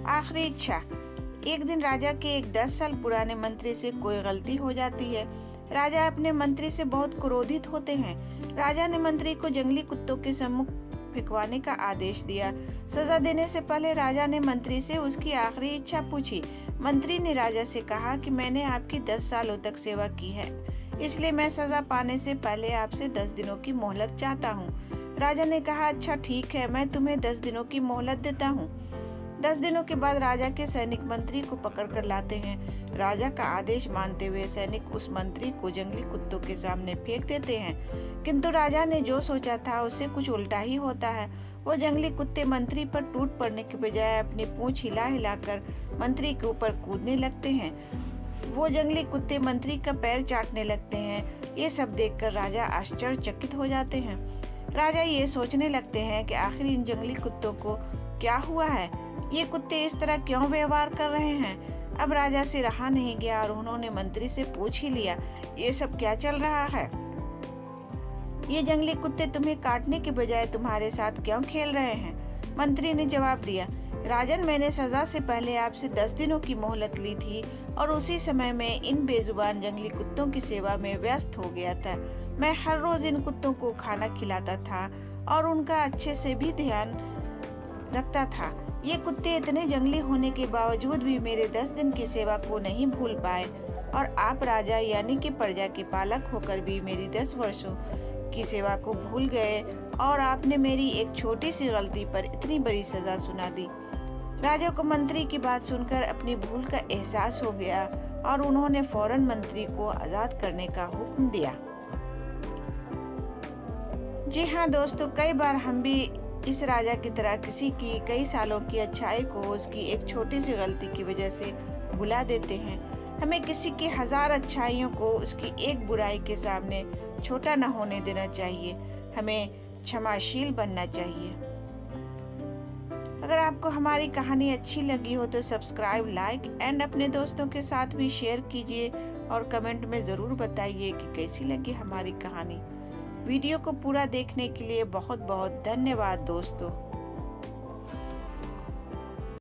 आखिरी इच्छा। एक दिन राजा के एक 10 साल पुराने मंत्री से कोई गलती हो जाती है। राजा अपने मंत्री से बहुत क्रोधित होते हैं। राजा ने मंत्री को जंगली कुत्तों के सम्मुख फेंकवाने का आदेश दिया। सजा देने से पहले राजा ने मंत्री से उसकी आखिरी इच्छा पूछी। मंत्री ने राजा से कहा कि मैंने आपकी 10 सालों तक सेवा की है, इसलिए मैं सजा पाने से पहले आपसे 10 दिनों की मोहलत चाहता हूँ। राजा ने कहा, अच्छा ठीक है, मैं तुम्हें 10 दिनों की मोहलत देता हूँ। 10 दिनों के बाद राजा के सैनिक मंत्री को पकड़ कर लाते हैं। राजा का आदेश मानते हुए सैनिक उस मंत्री को जंगली कुत्तों के सामने फेंक देते हैं, किंतु राजा ने जो सोचा था उससे कुछ उल्टा ही होता है। वो जंगली कुत्ते मंत्री पर टूट पड़ने के बजाय अपनी पूंछ हिला हिलाकर मंत्री के ऊपर कूदने लगते हैं। वो जंगली कुत्ते मंत्री का पैर चाटने लगते हैं। ये सब देखकर राजा आश्चर्यचकित हो जाते हैं। राजा ये सोचने लगते हैं कि आखिर इन जंगली कुत्तों को क्या हुआ है, ये कुत्ते इस तरह क्यों व्यवहार कर रहे हैं। अब राजा से रहा नहीं गया और उन्होंने मंत्री से पूछ ही लिया, ये सब क्या चल रहा है? ये जंगली कुत्ते तुम्हें काटने के बजाय तुम्हारे साथ क्यों खेल रहे हैं? मंत्री ने जवाब दिया, राजन, मैंने सजा से पहले आपसे 10 दिनों की मोहलत ली थी और उसी समय में इन बेजुबान जंगली कुत्तों की सेवा में व्यस्त हो गया था। मैं हर रोज इन कुत्तों को खाना खिलाता था और उनका अच्छे से भी ध्यान रखता था। ये कुत्ते इतने जंगली होने के बावजूद भी मेरे 10 दिन की सेवा को नहीं भूल पाए और आप राजा यानी कि प्रजा के पालक होकर भी मेरी 10 वर्षों की सेवा को भूल गए और आपने मेरी एक छोटी सी गलती पर इतनी बड़ी सजा सुना दी। राजा को मंत्री की बात सुनकर अपनी भूल का एहसास हो गया और उन्होंने फौरन मंत्री को आजाद करने का हुक्म दिया। जी हाँ दोस्तों, कई बार हम भी इस राजा की तरह किसी की कई सालों की अच्छाई को उसकी एक छोटी सी गलती की वजह से भुला देते हैं। हमें किसी की 1000 अच्छाइयों को उसकी एक बुराई के सामने छोटा न होने देना चाहिए। हमें क्षमाशील बनना चाहिए। अगर आपको हमारी कहानी अच्छी लगी हो तो सब्सक्राइब, लाइक एंड अपने दोस्तों के साथ भी शेयर कीजिए और कमेंट में ज़रूर बताइए कि कैसी लगी हमारी कहानी। वीडियो को पूरा देखने के लिए बहुत बहुत धन्यवाद दोस्तों।